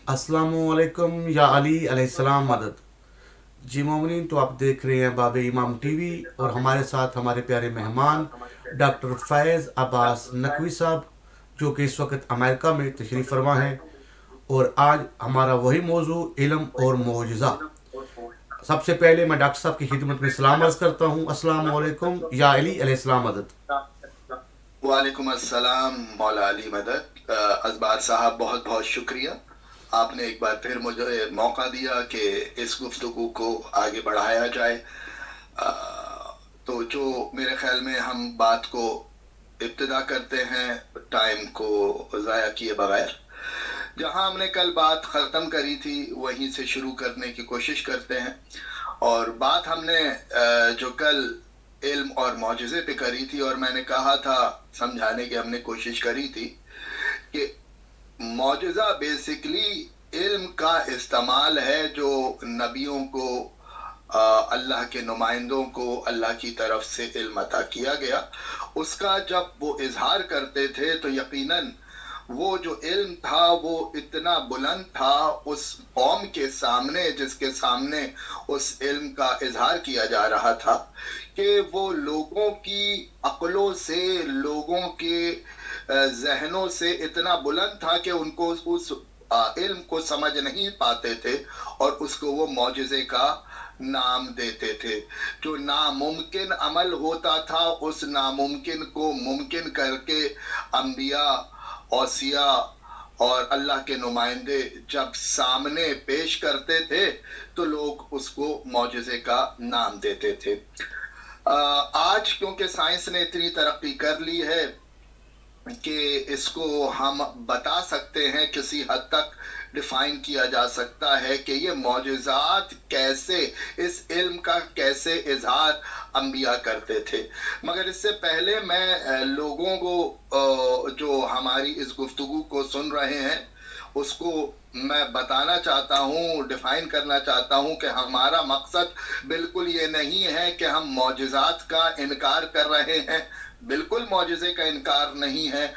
अस्सलामुअलैकुम या अली अलैहिस्सलाम मदद। जी मोमिनीन, तो आप देख रहे हैं बाब इमाम टीवी और हमारे साथ हमारे प्यारे मेहमान डॉक्टर फैज़ अब्बास नकवी साहब, जो कि इस वक्त अमेरिका में तशरीफ़ फरमा हैं। और आज हमारा वही मौजू इल्म और मोजज़ा। सबसे पहले मैं डॉक्टर साहब की खिदमत में सलाम अर्ज़ करता हूँ। अस्सलामुअलैकुम या अली अलैहिस्सलाम मदद। वालेकुम अस्सलाम मौला अली मदद। अजबार साहब, बहुत बहुत शुक्रिया। आपने एक बार फिर मुझे मौका दिया कि इस गुफ्तगू को आगे बढ़ाया जाए। तो जो मेरे ख्याल में हम बात को इब्तिदा करते हैं टाइम को ज़ाया किए बगैर। जहां हमने कल बात ख़त्म करी थी वहीं से शुरू करने की कोशिश करते हैं। और बात हमने जो कल इल्म और मौजज़े पे करी थी, और मैंने कहा था, समझाने की हमने कोशिश करी थी कि मौजज़ा बेसिकली इल्म का इस्तेमाल है जो नबियों को, अल्लाह के नुमाइंदों को अल्लाह की तरफ से इल्म अता किया गया। उसका जब वो इजहार करते थे तो यकीनन वो जो इल्म था वो इतना बुलंद था उस कौम के सामने जिसके सामने उस इल्म का इजहार किया जा रहा था, कि वो लोगों की अक्लों से, लोगों के जहनों से इतना बुलंद था कि उनको उस इल्म को समझ नहीं पाते थे और उसको वो मौजज़े का नाम देते थे। जो नामुमकिन अमल होता था उस नामुमकिन को मुमकिन करके अंबिया, औसिया और अल्लाह के नुमाइंदे जब सामने पेश करते थे तो लोग उसको मौजज़े का नाम देते थे। आज क्योंकि साइंस ने इतनी तरक्की कर ली है कि इसको हम बता सकते हैं, किसी हद तक डिफाइन किया जा सकता है कि ये मौजज़ात कैसे, इस इल्म का कैसे इजहार अंबिया करते थे। मगर इससे पहले मैं लोगों को जो हमारी इस गुफ्तगू को सुन रहे हैं उसको मैं बताना चाहता हूँ, डिफाइन करना चाहता हूँ कि हमारा मकसद बिल्कुल ये नहीं है कि हम मौजज़ात का इनकार कर रहे हैं। बिल्कुल मौजज़े का इनकार नहीं है।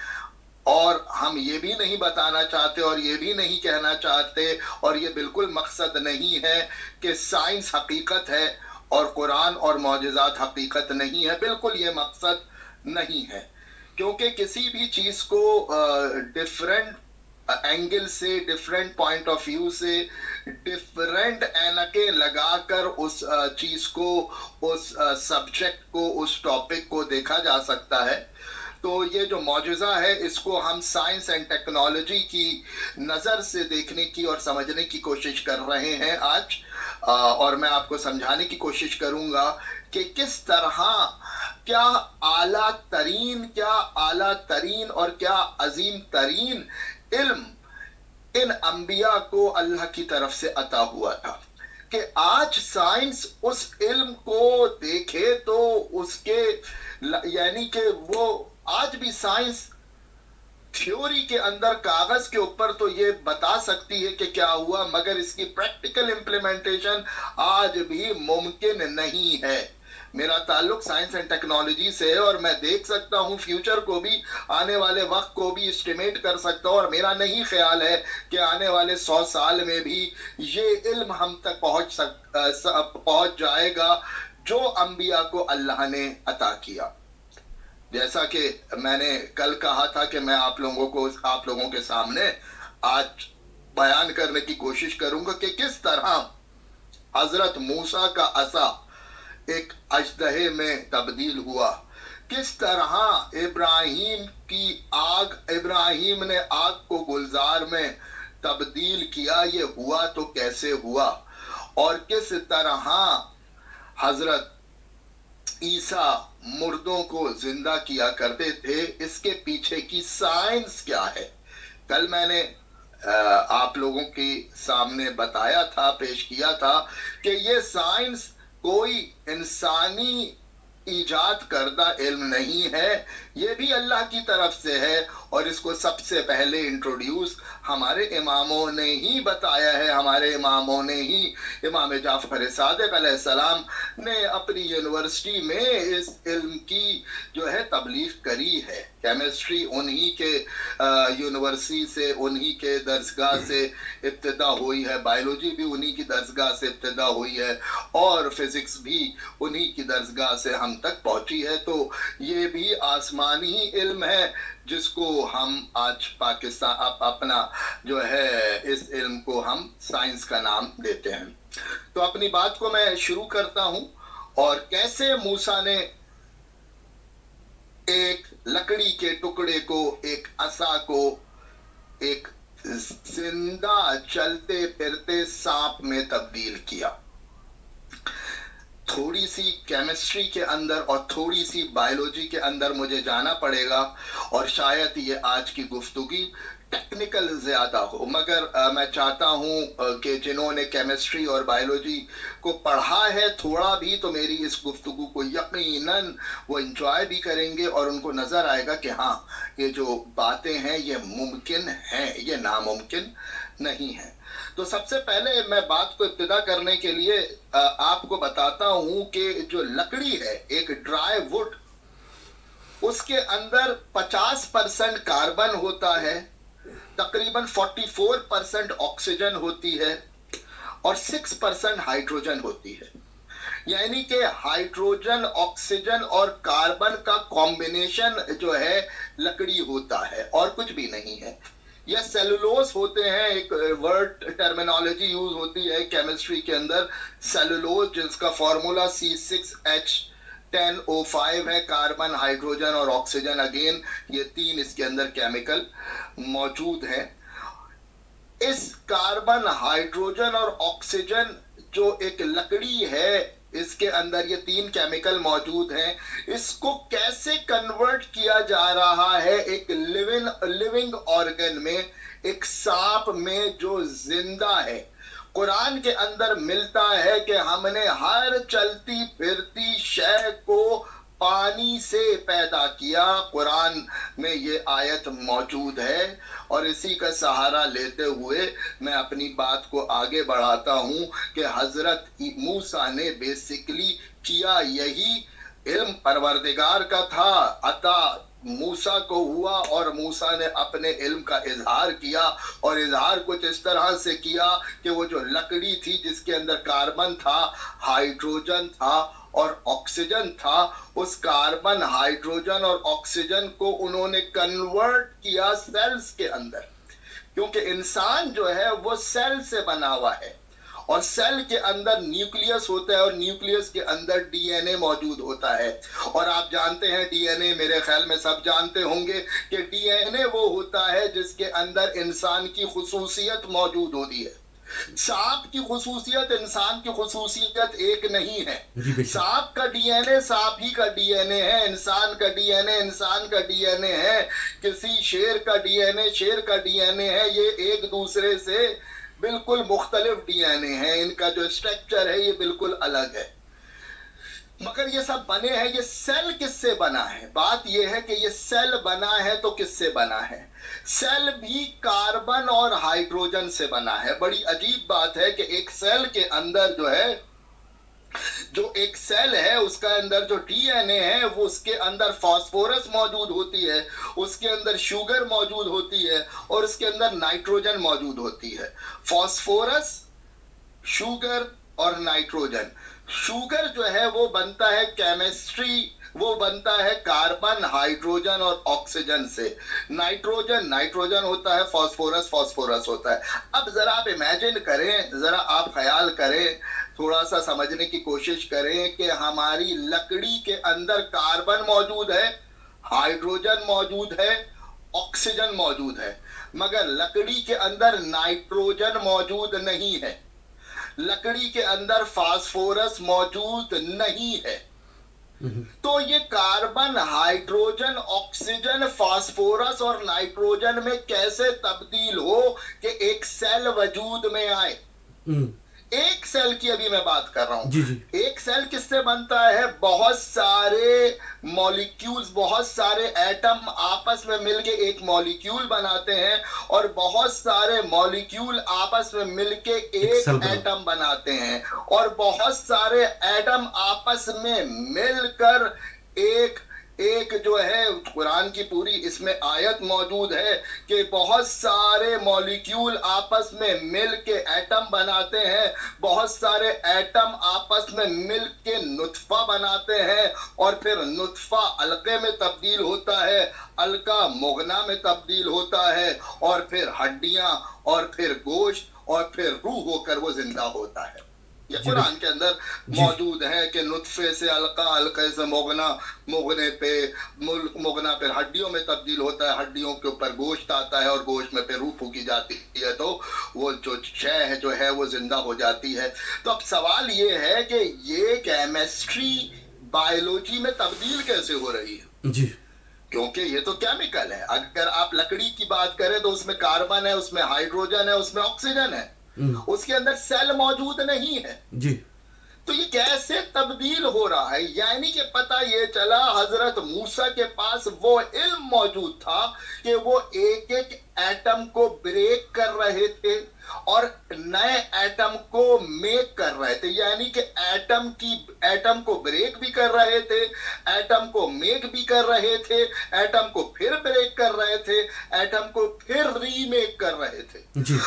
और हम ये भी नहीं बताना चाहते और ये भी नहीं कहना चाहते और ये बिल्कुल मकसद नहीं है कि साइंस हकीकत है और कुरान और मौजज़ात हकीकत नहीं है। बिल्कुल ये मकसद नहीं है, क्योंकि किसी भी चीज़ को डिफरेंट एंगल से, डिफरेंट पॉइंट ऑफ व्यू से, डिफरेंट एनके लगाकर उस चीज़ को, उस सब्जेक्ट को, उस टॉपिक को देखा जा सकता है। तो ये जो मौजज़ा है इसको हम साइंस एंड टेक्नोलॉजी की नज़र से देखने की और समझने की कोशिश कर रहे हैं आज। और मैं आपको समझाने की कोशिश करूंगा कि किस तरह क्या आला तरीन और क्या अजीम तरीन इल्म इन अंबिया को अल्लाह की तरफ से अता हुआ था, कि आज साइंस उस इल्म को देखे तो उसके, यानी कि वो आज भी साइंस थ्योरी के अंदर, कागज के ऊपर तो ये बता सकती है कि क्या हुआ, मगर इसकी प्रैक्टिकल इम्प्लीमेंटेशन आज भी मुमकिन नहीं है। मेरा ताल्लुक साइंस एंड टेक्नोलॉजी से है और मैं देख सकता हूँ फ्यूचर को भी, आने वाले वक्त को भी एस्टिमेट कर सकता हूँ। और मेरा नहीं ख्याल है कि आने वाले 100 साल में भी ये इल्म हम तक पहुंच जाएगा जो अंबिया को अल्लाह ने अता किया। जैसा कि मैंने कल कहा था कि मैं आप लोगों के सामने आज बयान करने की कोशिश करूंगा कि किस तरह हजरत मूसा का असा एक अजदहे में तब्दील हुआ, किस तरह इब्राहिम ने आग को गुलजार में तब्दील किया, ये हुआ तो कैसे हुआ, और किस तरह हजरत ईसा मुर्दों को जिंदा किया करते थे, इसके पीछे की साइंस क्या है। कल मैंने आप लोगों के सामने बताया था, पेश किया था कि ये साइंस कोई इंसानी ईजाद करदा इल्म नहीं है, ये भी अल्लाह की तरफ से है। और इसको सबसे पहले इंट्रोड्यूस हमारे इमामों ने ही बताया है। हमारे इमामों ने ही, इमाम जाफर सादिक अलैहिस्सलाम ने अपनी यूनिवर्सिटी में इस इल्म की जो है तबलीग करी है। केमिस्ट्री उन्हीं के यूनिवर्सिटी से, उन्हीं के दर्सगाह से इब्तिदा हुई है, बायोलॉजी भी उन्हीं की दर्सगाह से इब्तिदा हुई है, और फिजिक्स भी उन्हीं की दर्सगाह से हम तक पहुंची है। तो ये भी आसमानी ही इल्म है जिसको हम आज पाकिस्तान अपना जो है इस इल्म को हम साइंस का नाम देते हैं। तो अपनी बात को मैं शुरू करता हूं, और कैसे मूसा ने एक लकड़ी के टुकड़े को, एक असा को, एक जिंदा चलते फिरते सांप में तब्दील किया। थोड़ी सी केमिस्ट्री के अंदर और थोड़ी सी बायोलॉजी के अंदर मुझे जाना पड़ेगा, और शायद ये आज की गुफ्तगू टेक्निकल ज्यादा हो, मगर मैं चाहता हूं कि जिन्होंने केमिस्ट्री और बायोलॉजी को पढ़ा है थोड़ा भी, तो मेरी इस गुफ्तगू को यकीनन वो एंजॉय भी करेंगे, और उनको नजर आएगा कि हाँ, ये जो बातें हैं ये मुमकिन हैं, ये नामुमकिन नहीं है। तो सबसे पहले मैं बात को इब्तिदा करने के लिए आपको बताता हूं कि जो लकड़ी है, एक ड्राई वुड, उसके अंदर 50% कार्बन होता है, तकरीबन 44% ऑक्सीजन होती है, और 6% हाइड्रोजन होती है। यानी कि हाइड्रोजन, ऑक्सीजन और कार्बन का कॉम्बिनेशन जो है लकड़ी होता है, और कुछ भी नहीं है। या सेलुलोज होते हैं, एक वर्ड टर्मिनोलॉजी यूज होती है केमिस्ट्री के अंदर, सेलुलोज, जिसका फॉर्मूला C6H10O5 है, कार्बन, हाइड्रोजन और ऑक्सीजन, अगेन ये तीन इसके अंदर केमिकल मौजूद है। इस कार्बन, हाइड्रोजन और ऑक्सीजन जो एक लकड़ी है, इसके अंदर ये तीन केमिकल मौजूद हैं, इसको कैसे कन्वर्ट किया जा रहा है एक लिविंग ऑर्गन में, एक सांप में जो जिंदा है। कुरान के अंदर मिलता है कि हमने हर चलती फिरती शय को पानी से पैदा किया। कुरान में ये आयत मौजूद है, और इसी का सहारा लेते हुए मैं अपनी बात को आगे बढ़ाता हूं कि हजरत मूसा ने बेसिकली किया यही, इल्म परवरदिगार का था, अता मूसा को हुआ, और मूसा ने अपने इल्म का इजहार किया, और इजहार कुछ इस तरह से किया कि वो जो लकड़ी थी जिसके अंदर कार्बन था, हाइड्रोजन था और ऑक्सीजन था, उस कार्बन, हाइड्रोजन और ऑक्सीजन को उन्होंने कन्वर्ट किया सेल्स के अंदर, क्योंकि इंसान जो है वो सेल से बना हुआ है, और सेल के अंदर न्यूक्लियस होता है, और न्यूक्लियस के अंदर डीएनए मौजूद होता है। और आप जानते हैं डीएनए, मेरे ख्याल में सब जानते होंगे कि डीएनए वो होता है जिसके अंदर इंसान की खुसूसियत मौजूद होती है। सांप की खुसूसियत, इंसान की खुसूसियत एक नहीं है। सांप का डीएनए सांप ही का डीएनए है, इंसान का डीएनए इंसान का डीएनए है, किसी शेर का डीएनए शेर का डीएनए है। ये एक दूसरे से बिल्कुल मुख्तलिफ डीएनए है, इनका जो स्ट्रक्चर है ये बिल्कुल अलग है। मगर ये सब बने हैं, ये सेल किससे बना है? बात ये है कि ये सेल बना है तो किससे बना है? सेल भी कार्बन और हाइड्रोजन से बना है। बड़ी अजीब बात है कि एक सेल के अंदर जो है, जो एक सेल है उसका अंदर जो डीएनए है वो उसके अंदर फास्फोरस मौजूद होती है, उसके अंदर शुगर मौजूद होती है, और उसके अंदर नाइट्रोजन मौजूद होती है। फास्फोरस, शुगर और नाइट्रोजन। शुगर जो है वो बनता है केमिस्ट्री, वो बनता है कार्बन, हाइड्रोजन और ऑक्सीजन से। नाइट्रोजन होता है, फास्फोरस होता है। अब जरा आप इमेजिन करें, जरा आप ख्याल करें, थोड़ा सा समझने की कोशिश करें कि हमारी लकड़ी के अंदर कार्बन मौजूद है, हाइड्रोजन मौजूद है, ऑक्सीजन मौजूद है, मगर लकड़ी के अंदर नाइट्रोजन मौजूद नहीं है, लकड़ी के अंदर फास्फोरस मौजूद नहीं है। तो ये कार्बन, हाइड्रोजन, ऑक्सीजन, फास्फोरस और नाइट्रोजन में कैसे तब्दील हो कि एक सेल वजूद में आए? एक सेल की अभी मैं बात कर रहा हूं। एक सेल किससे बनता है? बहुत सारे मॉलिक्यूल्स, बहुत सारे एटम आपस में मिलके एक मॉलिक्यूल बनाते हैं, और बहुत सारे मॉलिक्यूल आपस में मिलके एक एटम बनाते हैं, और बहुत सारे एटम आपस में मिलकर एक ایک جو ہے قرآن کی پوری اس میں آیت موجود ہے کہ بہت سارے مالیکیول آپس میں مل کے ایٹم بناتے ہیں، بہت سارے ایٹم آپس میں مل کے نطفہ بناتے ہیں، اور پھر نطفہ علقے میں تبدیل ہوتا ہے، علقہ مغنا میں تبدیل ہوتا ہے، اور پھر ہڈیاں، اور پھر گوشت، اور پھر روح ہو کر وہ زندہ ہوتا ہے۔ یہ جی قرآن کے اندر جی موجود ہے کہ نطفے سے علقہ، علقے سے مغنا، مغنے پہ مغنا پھر ہڈیوں میں تبدیل ہوتا ہے، ہڈیوں کے اوپر گوشت آتا ہے، اور گوشت میں پھر روح پھونکی جاتی ہے، تو وہ جو شے ہے جو ہے وہ زندہ ہو جاتی ہے۔ تو اب سوال یہ ہے کہ یہ کیمسٹری بایولوجی میں تبدیل کیسے ہو رہی ہے؟ جی کیونکہ یہ تو کیمیکل ہے۔ اگر آپ لکڑی کی بات کریں تو اس میں کاربن ہے، اس میں ہائیڈروجن ہے، اس میں آکسیجن ہے، اس کے اندر سیل موجود نہیں ہے۔ جی تو یہ کیسے تبدیل ہو رہا ہے؟ یعنی کہ پتہ یہ چلا حضرت موسیٰ کے پاس وہ علم موجود تھا کہ وہ ایک ایک ایٹم کو بریک کر رہے تھے اور نئے ایٹم کو میک کر رہے تھے، یعنی کہ ایٹم کو بریک بھی کر رہے تھے، ایٹم کو میک بھی کر رہے تھے، ایٹم کو پھر بریک کر رہے تھے، ایٹم کو پھر ری میک کر رہے تھے۔ جی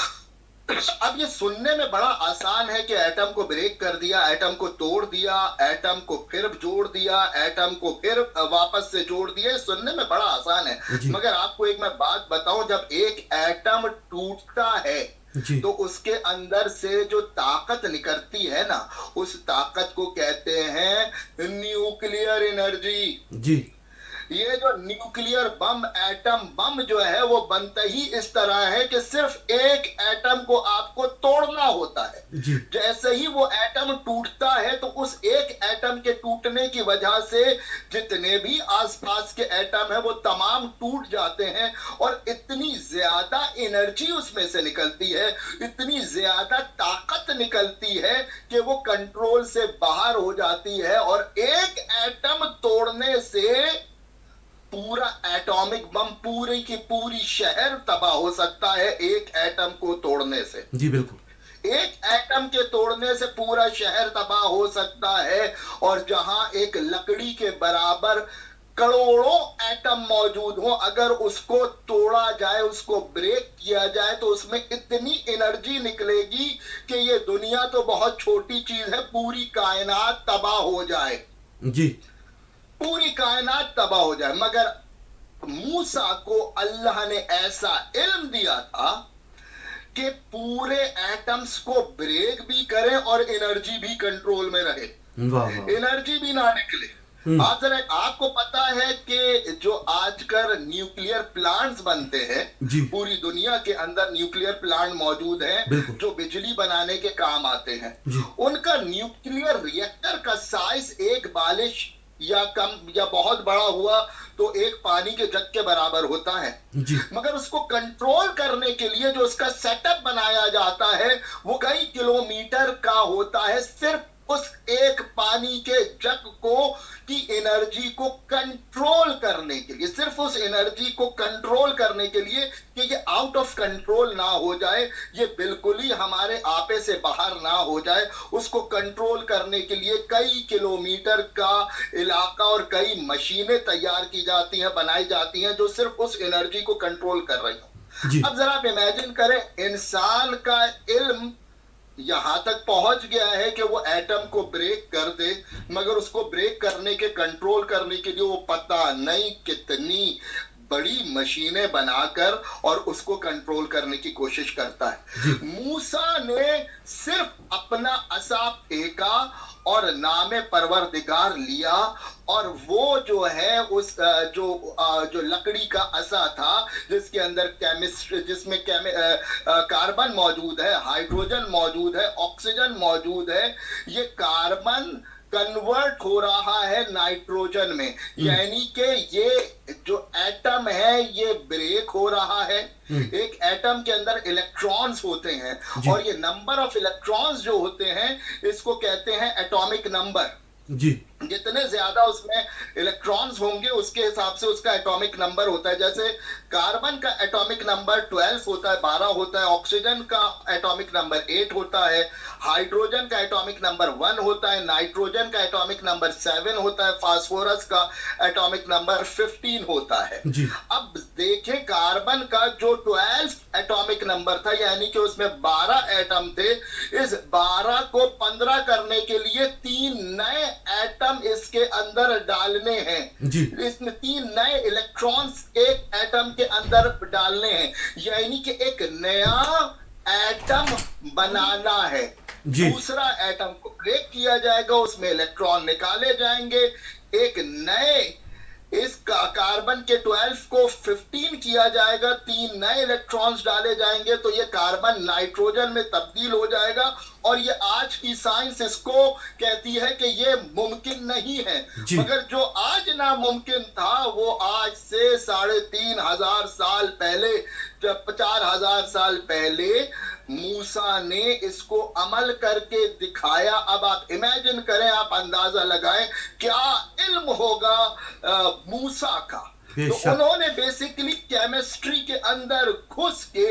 اب یہ سننے میں بڑا آسان ہے کہ ایٹم کو بریک کر دیا، ایٹم کو توڑ دیا، ایٹم کو پھر جوڑ دیا، ایٹم کو پھر واپس سے جوڑ دیا، یہ سننے میں بڑا آسان ہے۔ جی مگر آپ کو ایک میں بات بتاؤں، جب ایک ایٹم ٹوٹتا ہے جی تو اس کے اندر سے جو طاقت نکلتی ہے نا، اس طاقت کو کہتے ہیں نیوکلیئر انرجی۔ جی یہ جو نیوکلیئر بم، ایٹم بم جو ہے وہ بنتا ہی اس طرح ہے کہ صرف ایک ایٹم کو آپ کو توڑنا ہوتا ہے۔ جی جیسے ہی وہ ایٹم ٹوٹتا ہے تو اس ایک ایٹم کے ٹوٹنے کی وجہ سے جتنے بھی آس پاس کے ایٹم ہیں وہ تمام ٹوٹ جاتے ہیں، اور اتنی زیادہ انرجی اس میں سے نکلتی ہے، اتنی زیادہ طاقت نکلتی ہے کہ وہ کنٹرول سے باہر ہو جاتی ہے، اور ایک ایٹم توڑنے سے پورا ایٹامک بم، پوری کی پوری شہر تباہ ہو سکتا ہے ایک ایٹم کو توڑنے سے۔ جی بالکل ایک ایٹم کے توڑنے سے پورا شہر تباہ ہو سکتا ہے، اور جہاں ایک لکڑی کے برابر کروڑوں ایٹم موجود ہوں، اگر اس کو توڑا جائے، اس کو بریک کیا جائے، تو اس میں اتنی انرجی نکلے گی کہ یہ دنیا تو بہت چھوٹی چیز ہے، پوری کائنات تباہ ہو جائے، جی پوری کائنات تباہ ہو جائے۔ مگر موسیٰ کو اللہ نے ایسا علم دیا تھا کہ پورے ایٹمز کو بریک بھی کریں اور انرجی بھی کنٹرول میں رہے، واہ واہ انرجی بھی نہ نکلے۔ آپ کو پتا ہے کہ جو آج کل نیوکلیئر پلانٹس بنتے ہیں، جی پوری دنیا کے اندر نیوکلیئر پلانٹ موجود ہیں بالکل جو بجلی بنانے کے کام آتے ہیں، جی ان کا نیوکلیئر ریئیکٹر کا سائز ایک بالش یا کم یا بہت بڑا ہوا تو ایک پانی کے جگ کے برابر ہوتا ہے، جی مگر اس کو کنٹرول کرنے کے لیے جو اس کا سیٹ اپ بنایا جاتا ہے وہ کئی کلومیٹر کا ہوتا ہے، صرف اس ایک پانی کے جگ کو کی انرجی کو کنٹرول کرنے کے لیے، صرف اس انرجی کو کنٹرول کرنے کے لیے کہ یہ آؤٹ آف کنٹرول نہ ہو جائے، یہ بالکل ہی ہمارے آپے سے باہر نہ ہو جائے، اس کو کنٹرول کرنے کے لیے کئی کلومیٹر کا علاقہ اور کئی مشینیں تیار کی جاتی ہیں، بنائی جاتی ہیں جو صرف اس انرجی کو کنٹرول کر رہی ہوں۔ جی اب ذرا آپ امیجن کریں، انسان کا علم یہاں تک پہنچ گیا ہے کہ وہ ایٹم کو بریک کر دے، مگر اس کو بریک کرنے کے، کنٹرول کرنے کے لیے وہ پتہ نہیں کتنی بڑی مشینیں بنا کر اور اس کو کنٹرول کرنے کی کوشش کرتا ہے۔ موسیٰ نے صرف اپنا عصا پھینکا اور نام پروردگار لیا، اور وہ جو ہے اس جو لکڑی کا عصا تھا جس کے اندر کیمسٹری، جس میں کاربن موجود ہے، ہائیڈروجن موجود ہے، آکسیجن موجود ہے، یہ کاربن کنورٹ ہو رہا ہے نائٹروجن میں، یعنی کہ یہ جو ایٹم ہے یہ بریک ہو رہا ہے۔ ایک ایٹم کے اندر الیکٹرانز ہوتے ہیں، اور یہ نمبر آف الیکٹرانز جو ہوتے ہیں اس کو کہتے ہیں ایٹامک نمبر۔ جی जितने ज्यादा उसमें इलेक्ट्रॉन्स होंगे उसके हिसाब से उसका एटॉमिक नंबर होता है. जैसे कार्बन का एटॉमिक नंबर 12 होता है, 12 होता है. ऑक्सीजन का एटॉमिक नंबर 8 होता है. हाइड्रोजन का एटॉमिक नंबर 1 होता है. नाइट्रोजन का एटॉमिक नंबर 7 होता है. फास्फोरस का एटॉमिक नंबर 15 होता है. जी अब देखें कार्बन का जो 12 एटॉमिक नंबर था, यानी कि उसमें 12 एटम थे. इस 12 को 15 करने के लिए 3 नए एटम इसके अंदर डालने हैं. जी इसमें 3 नए इलेक्ट्रॉन्स एक एटम के अंदर डालने हैं, यानी कि एक नया एटम बनाना है. जी दूसरा एटम को ब्रेक किया जाएगा, उसमें इलेक्ट्रॉन निकाले जाएंगे. एक नए इस कार्बन के 12 को 15 किया जाएगा, 3 नए इलेक्ट्रॉन्स डाले जाएंगे, तो ये कार्बन नाइट्रोजन में तब्दील हो जाएगा. और ये आज की साइंस इसको कहती है कि ये मुमकिन नहीं है. मगर जो आज नामुमकिन था वो आज से 3,500 साल पहले, 4,000 साल पहले मूसा ने इसको अमल करके दिखाया. अब आप इमेजिन करें, आप अंदाजा लगाएं क्या इल्म होगा मूसा का. तो उन्होंने बेसिकली केमिस्ट्री के अंदर घुस के,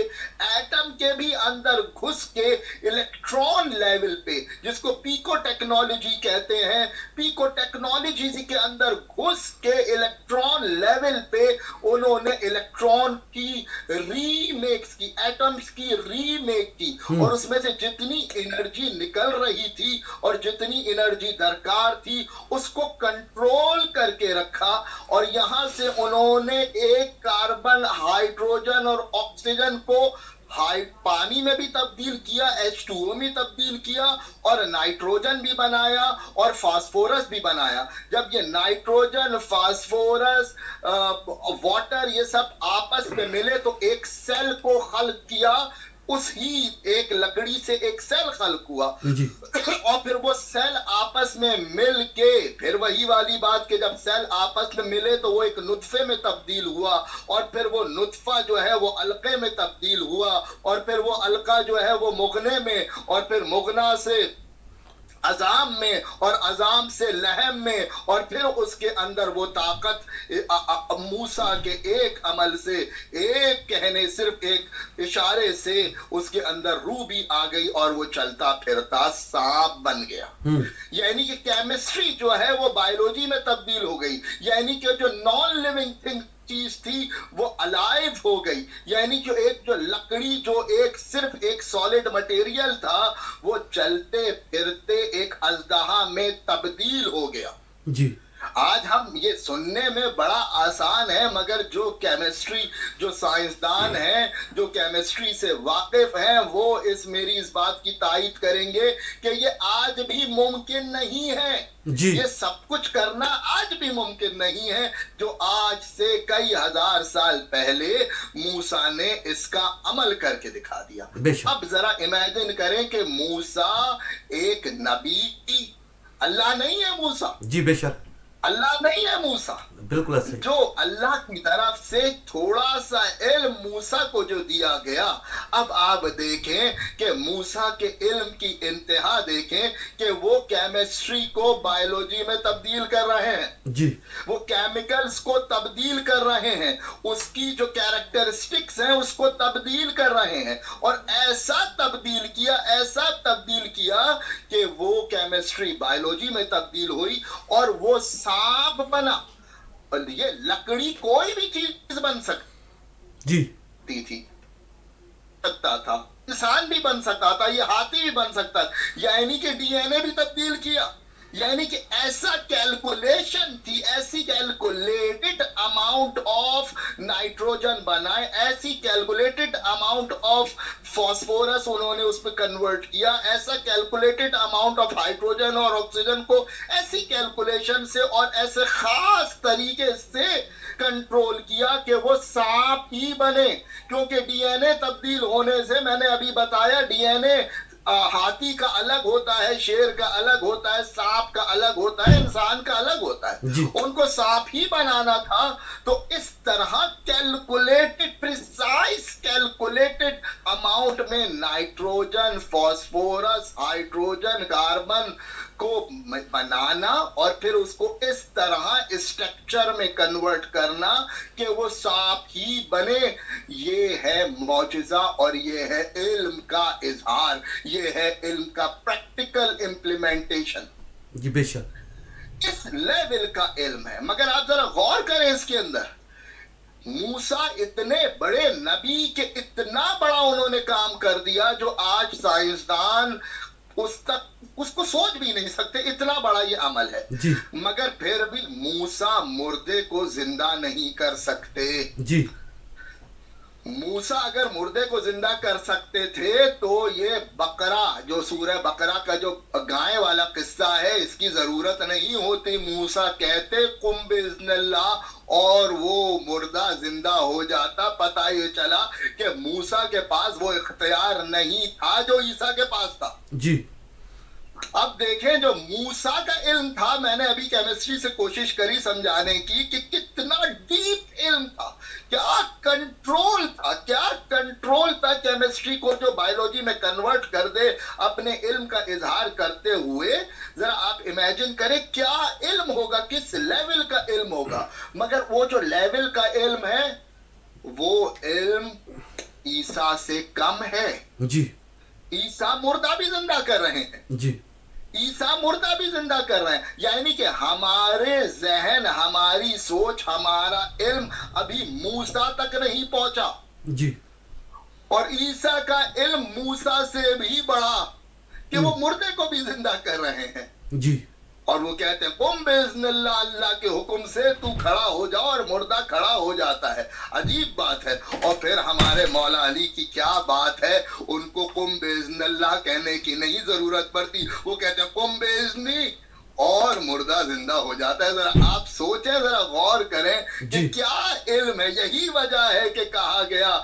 एटम के भी अंदर घुस के, इलेक्ट्रॉन लेवल पे, जिसको पीको टेक्नोलॉजी कहते हैं, पीको टेक्नोलॉजी के अंदर घुस के इलेक्ट्रॉन लेवल पे उन्होंने इलेक्ट्रॉन की रीमेक्स की, एटम्स की रीमेक की. और उसमें से जितनी एनर्जी निकल रही थी और जितनी एनर्जी दरकार थी उसको कंट्रोल करके रखा. और यहां से उन्होंने एक कार्बन, हाइड्रोजन और ऑक्सीजन को पानी में भी तब्दील किया, H2O में तब्दील किया, और नाइट्रोजन भी बनाया और फास्फोरस भी बनाया. जब ये नाइट्रोजन, फास्फोरस, वाटर ये सब आपस में मिले तो एक सेल को खल्क किया. उस ही एक लकड़ी से एक सेल खल्क हुआ. और फिर वो सेल आपस में मिल के, फिर वही वाली बात कि जब सेल आपस में मिले तो वो एक नुत्फे में तब्दील हुआ. और फिर वो नुत्फा जो है वो अलके में तब्दील हुआ. और फिर वो अलका जो है वो मुगने में, और फिर मुगना से अजाम में, और अजाम से लहम में, और फिर उसके अंदर वो ताकत मूसा के एक अमल से, एक कहने, सिर्फ एक इशारे से उसके अंदर रूह भी आ गई और वो चलता फिरता सांप बन गया. यानी कि केमिस्ट्री जो है वो बायोलॉजी में तब्दील हो गई. यानी कि जो नॉन लिविंग थिंग चीज थी वो अलाइव हो गई. यानी जो एक जो लकड़ी, जो एक सिर्फ एक सॉलिड मटेरियल था, वो चलते फिरते एक अजदहा में तब्दील हो गया. जी आज हम ये सुनने में बड़ा आसान है, मगर जो केमिस्ट्री, जो साइंसदान हैं, जो केमिस्ट्री से वाकिफ हैं, वो मेरी इस बात की तायीद करेंगे कि ये आज भी मुमकिन नहीं है. ये सब कुछ करना आज भी मुमकिन नहीं है जो आज से कई हजार साल पहले मूसा ने इसका अमल करके दिखा दिया. अब जरा इमेजिन करें कि मूसा एक नबी, अल्लाह नहीं है मूसा. जी बेशक अल्लाह नहीं है मूसा. बिल्कुल जो अल्लाह की तरफ से थोड़ा सा इल्म मूसा को जो दिया गया. अब आप देखें कि मूसा के इल्म की इंतहा देखें कि वो केमिस्ट्री को बायोलॉजी में तब्दील कर रहे हैं. जी वो केमिकल्स को तब्दील कर रहे हैं, उसकी जो कैरेक्टरिस्टिक्स हैं उसको तब्दील कर रहे हैं. और ऐसा तब्दील किया कि वो केमिस्ट्री बायोलॉजी में तब्दील हुई और वो सांप बना. ये लकड़ी कोई भी चीज बन सकती थी, सकता था, इंसान भी बन सकता था, ये हाथी भी बन सकता था. यानी कि डीएनए भी तब्दील किया. यानी कि ऐसा कैलकुलेशन थी, ऐसी कैलकुलेटेड अमाउंट ऑफ नाइट्रोजन बनाए, ऐसी कैलकुलेटेड अमाउंट ऑफ फास्फोरस उन्होंने उसमें कन्वर्ट किया, ऐसा कैलकुलेटेड अमाउंट ऑफ हाइड्रोजन और ऑक्सीजन को ऐसी कैलकुलेशन से और ऐसे खास तरीके से कंट्रोल किया कि वो सांप ही बने. क्योंकि डीएनए तब्दील होने से, मैंने अभी बताया, डीएनए हाथी का अलग होता है, शेर का अलग होता है, सांप का अलग होता है, इंसान का अलग होता है. उनको सांप ही बनाना था. तो इस तरह कैलकुलेटेड, प्रिसाइज कैलकुलेटेड अमाउंट में नाइट्रोजन, फास्फोरस, हाइड्रोजन, कार्बन, کو بنانا اور پھر اس کو اس طرح اسٹرکچر میں کنورٹ کرنا کہ وہ صاف ہی بنے، یہ ہے معجزہ اور یہ ہے علم کا اظہار، یہ ہے علم کا پریکٹیکل امپلیمنٹیشن. جی بے شک. اس لیول کا علم ہے. مگر آپ ذرا غور کریں اس کے اندر، موسیٰ اتنے بڑے نبی کہ اتنا بڑا انہوں نے کام کر دیا جو آج سائنسدان اس کو سوچ بھی نہیں سکتے، اتنا بڑا یہ عمل ہے. جی مگر پھر بھی موسیٰ مردے کو زندہ نہیں کر سکتے. جی موسیٰ اگر مردے کو زندہ کر سکتے تھے تو یہ بقرہ، جو سورہ بقرہ کا جو گائے والا قصہ ہے، اس کی ضرورت نہیں ہوتی. موسیٰ کہتے قم باذن اللہ اور وہ مردہ زندہ ہو جاتا. پتہ یہ چلا کہ موسیٰ کے پاس وہ اختیار نہیں تھا جو عیسیٰ کے پاس تھا. جی اب دیکھیں جو موسیٰ کا علم تھا، میں نے ابھی کیمسٹری سے کوشش کری سمجھانے کی کہ کتنا ڈیپ علم تھا، کیا کنٹرول تھا کیمسٹری کو جو بائیولوجی میں کنورٹ کر دے اپنے علم کا اظہار کرتے ہوئے. ذرا آپ امیجن کریں کیا علم ہوگا، کس لیول کا علم ہوگا. مگر وہ جو لیول کا علم ہے وہ علم عیسیٰ سے کم ہے. جی عیسیٰ مردہ بھی زندہ کر رہے ہیں. جی عیسیٰ مردہ بھی زندہ کر رہے ہیں، یعنی کہ ہمارے ذہن، ہماری سوچ، ہمارا علم ابھی موسیٰ تک نہیں پہنچا. جی اور عیسیٰ کا علم موسیٰ سے بھی بڑا کہ وہ مردے کو بھی زندہ کر رہے ہیں. جی اور وہ کہتے ہیں قم باذن اللہ، اللہ کے حکم سے تو کھڑا ہو جاؤ، اور مردہ کھڑا ہو جاتا ہے. عجیب بات ہے. اور پھر ہمارے مولا علی کی کیا بات ہے، ان کو قم باذن اللہ کہنے کی نہیں ضرورت پڑتی، وہ کہتے ہیں قم باذنی اور مردہ زندہ ہو جاتا ہے. ذرا آپ سوچیں، ذرا غور کریں کہ کیا علم ہے. یہی وجہ ہے کہ کہا گیا،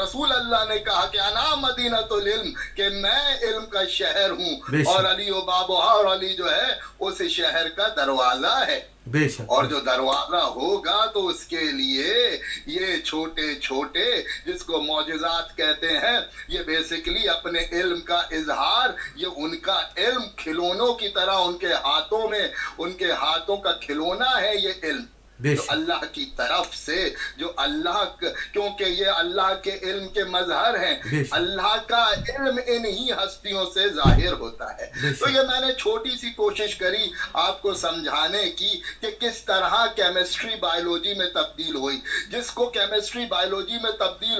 رسول اللہ نے کہا کہ انا مدینۃ العلم، کہ میں علم کا شہر ہوں، اور علی و بابا، اور علی جو ہے اس شہر کا دروازہ ہے. بے شک. اور جو دروازہ ہوگا تو اس کے لیے یہ چھوٹے چھوٹے جس کو معجزات کہتے ہیں، یہ بیسیکلی اپنے علم کا اظہار، یہ ان کا علم کھلونوں کی طرح ان کے ہاتھوں میں، ان کے ہاتھوں کا کھلونا ہے یہ علم، جو اللہ کی طرف سے، جو اللہ، کیونکہ یہ اللہ کے علم کے مظہر ہیں. اللہ کا علم انہی ہستیوں سے ظاہر ہوتا ہے. تو یہ میں نے چھوٹی سی کوشش کری آپ کو سمجھانے کی کہ کس طرح کیمسٹری بائیولوجی میں تبدیل ہوئی. جس کو کیمسٹری بائیولوجی میں تبدیل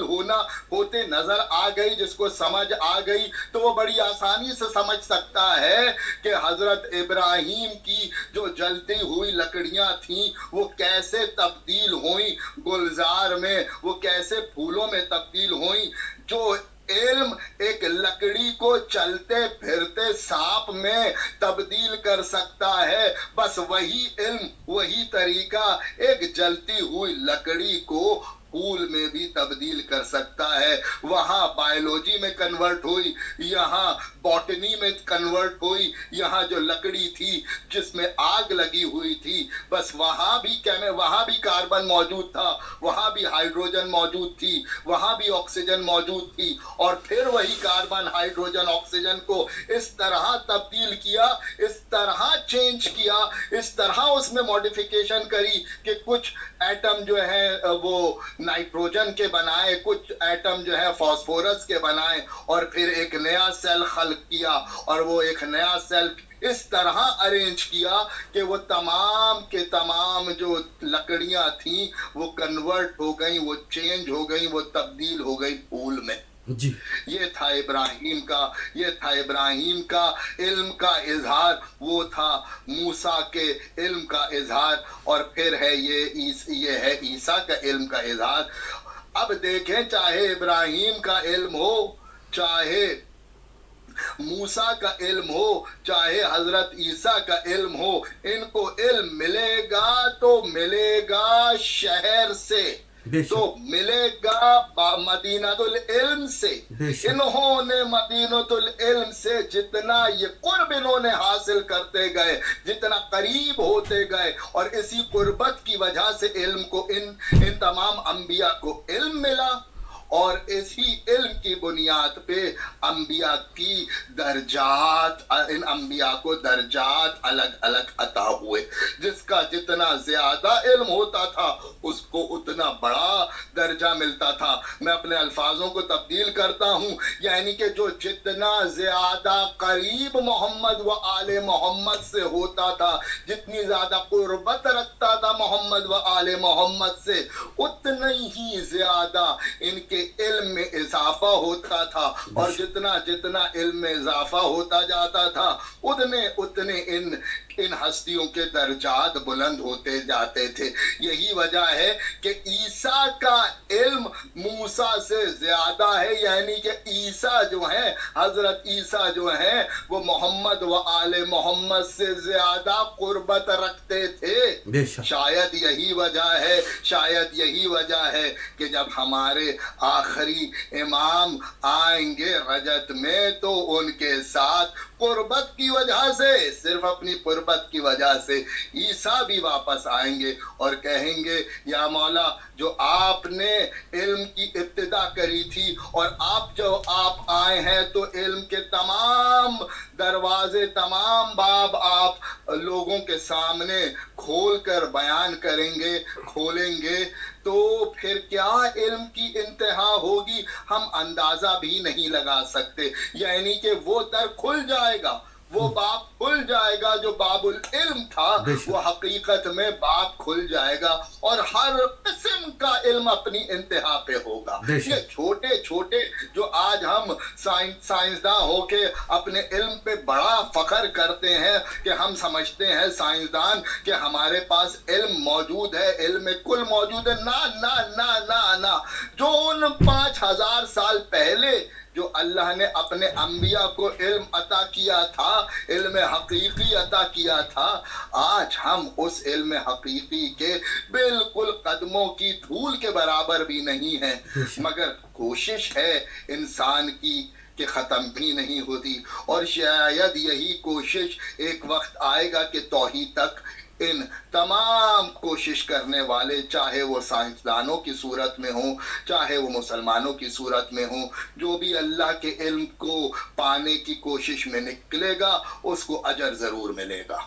ہوتے نظر آ گئی، جس کو سمجھ آ گئی، تو وہ بڑی آسانی سے سمجھ سکتا ہے کہ حضرت ابراہیم کی جو جلتی ہوئی لکڑیاں تھیں وہ کیسے تبدیل ہوئیں گلزار میں، وہ کیسے پھولوں میں تبدیل ہوئیں. جو علم ایک لکڑی کو چلتے پھرتے سانپ میں تبدیل کر سکتا ہے، بس وہی علم، وہی طریقہ ایک جلتی ہوئی لکڑی کو پھول میں بھی تبدیل کر سکتا ہے. وہاں بائیولوجی میں کنورٹ ہوئی، یہاں باٹنی میں کنورٹ ہوئی. یہاں جو لکڑی تھی جس میں آگ لگی ہوئی تھی، بس وہاں بھی کاربن موجود تھا، وہاں بھی ہائیڈروجن موجود تھی، وہاں بھی آکسیجن موجود تھی. اور پھر وہی کاربن، ہائیڈروجن، آکسیجن کو اس طرح تبدیل کیا، اس طرح چینج کیا، اس طرح اس میں ماڈیفیکیشن کری کہ کچھ ایٹم جو ہے وہ نائٹروجن کے بنائے، کچھ ایٹم جو ہے فاسفورس کے بنائے، اور پھر ایک نیا سیل خلق کیا. اور وہ ایک نیا سیل اس طرح ارینج کیا کہ وہ تمام کے تمام جو لکڑیاں تھیں وہ کنورٹ ہو گئیں، وہ چینج ہو گئیں، وہ تبدیل ہو گئی پھول میں. جی یہ تھا ابراہیم کا علم کا اظہار، وہ تھا موسیٰ کے علم کا اظہار، اور پھر ہے یہ ہے عیسیٰ کا علم کا اظہار. اب دیکھیں، چاہے ابراہیم کا علم ہو، چاہے موسیٰ کا علم ہو، چاہے حضرت عیسیٰ کا علم ہو، ان کو علم ملے گا تو ملے گا شہر سے، تو ملے گا مدینۃ العلم سے. انہوں نے مدینۃ العلم سے جتنا یہ قرب انہوں نے حاصل کرتے گئے، جتنا قریب ہوتے گئے، اور اسی قربت کی وجہ سے علم کو ان تمام انبیاء کو علم ملا. اور اسی علم کی بنیاد پہ انبیاء کی درجات، ان انبیاء کو درجات الگ الگ عطا ہوئے. جس کا جتنا زیادہ علم ہوتا تھا اس کو اتنا بڑا درجہ ملتا تھا. میں اپنے الفاظوں کو تبدیل کرتا ہوں، یعنی کہ جو جتنا زیادہ قریب محمد و آل محمد سے ہوتا تھا، جتنی زیادہ قربت رکھتا تھا محمد و آل محمد سے، اتنا ہی زیادہ ان کے علم میں اضافہ ہوتا تھا. اور جتنا جتنا علم میں اضافہ ہوتا جاتا تھا اتنے ان ہستیوں کے درجات بلند ہوتے جاتے تھے. یہی وجہ ہے کہ عیسیٰ کا علم موسیٰ سے زیادہ ہے، یعنی کہ عیسیٰ جو ہیں، حضرت عیسیٰ جو ہیں، وہ محمد و آل محمد سے زیادہ قربت رکھتے تھے. شاید یہی وجہ ہے کہ جب ہمارے آخری امام آئیں گے رجت میں تو ان کے ساتھ قربت کی وجہ سے، صرف اپنی قربت کی وجہ سے عیسیٰ بھی واپس آئیں گے اور کہیں گے یا مولا، جو آپ نے علم کی ابتدا کری تھی اور آپ آئے ہیں تو علم کے تمام دروازے، تمام باب آپ لوگوں کے سامنے کھول کر بیان کریں گے، کھولیں گے، تو پھر کیا علم کی انتہا ہوگی ہم اندازہ بھی نہیں لگا سکتے. یعنی کہ وہ در کھل جائے گا، وہ باب کھل جائے گا جو باب العلم تھا، وہ حقیقت میں باب کھل جائے گا اور ہر قسم کا علم اپنی انتہا پہ ہوگا. یہ چھوٹے چھوٹے جو آج ہم سائنسداں ہو کے اپنے علم پہ بڑا فخر کرتے ہیں کہ ہم سمجھتے ہیں سائنسدان کہ ہمارے پاس علم موجود ہے، علم کل موجود ہے. نہ نہ نہ نہ نہ، جو ان 5000 سال پہلے جو اللہ نے اپنے انبیاء کو علم عطا کیا تھا، علم حقیقی عطا کیا تھا، آج ہم اس علم حقیقی کے بالکل قدموں کی دھول کے برابر بھی نہیں ہیں. مگر کوشش ہے انسان کی کہ ختم بھی نہیں ہوتی، اور شاید یہی کوشش ایک وقت آئے گا کہ توحید تک ان تمام کوشش کرنے والے، چاہے وہ سائنسدانوں کی صورت میں ہوں، چاہے وہ مسلمانوں کی صورت میں ہوں، جو بھی اللہ کے علم کو پانے کی کوشش میں نکلے گا اس کو اجر ضرور ملے گا.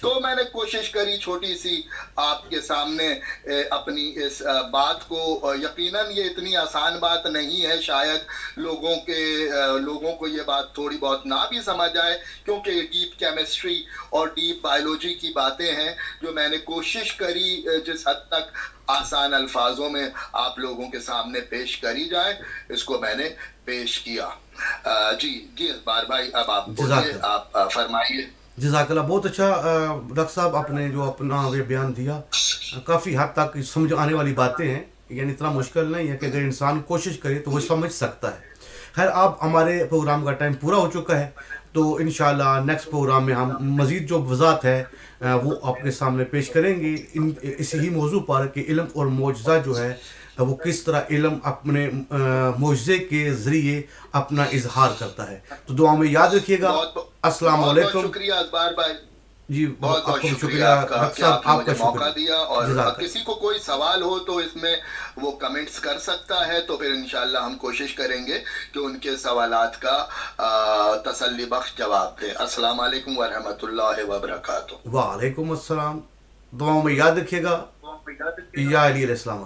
تو میں نے کوشش کری چھوٹی سی آپ کے سامنے اپنی اس بات کو، یقیناً یہ اتنی آسان بات نہیں ہے، شاید لوگوں کو یہ بات تھوڑی بہت نہ بھی سمجھ آئے، کیونکہ یہ ڈیپ کیمسٹری اور ڈیپ بایولوجی کی باتیں ہیں جو میں نے کوشش کری جس حد تک آسان الفاظوں میں آپ لوگوں کے سامنے پیش کری جائے، اس کو میں نے پیش کیا. جی اخبار بھائی، اب آپ بولیے، آپ فرمائیے. جزاک اللہ. بہت اچھا ڈاکٹر صاحب، آپ نے جو اپنا یہ بیان دیا کافی حد تک سمجھ آنے والی باتیں ہیں، یعنی اتنا مشکل نہیں ہے کہ اگر انسان کوشش کرے تو وہ سمجھ سکتا ہے. خیر، اب ہمارے پروگرام کا ٹائم پورا ہو چکا ہے، تو انشاءاللہ نیکسٹ پروگرام میں ہم مزید جو وضاحت ہے وہ آپ کے سامنے پیش کریں گے اسی ہی موضوع پر کہ علم اور معجزہ جو ہے وہ کس طرح علم اپنے معجزے کے ذریعے اپنا اظہار کرتا ہے. تو دعا میں یاد رکھیے گا. السلام علیکم. شکریہ اخبار بھائی، جی بہت بہت شکریہ آپ کا، آپ نے موقع دیا. اور کسی کو کوئی سوال ہو تو اس میں وہ کمنٹس کر سکتا ہے، تو پھر انشاءاللہ ہم کوشش کریں گے کہ ان کے سوالات کا تسلی بخش جواب دیں. السلام علیکم ورحمۃ اللہ وبرکاتہ. وعلیکم السلام. دعاؤں میں یاد رکھیے گا. یا علی علیہ السلام.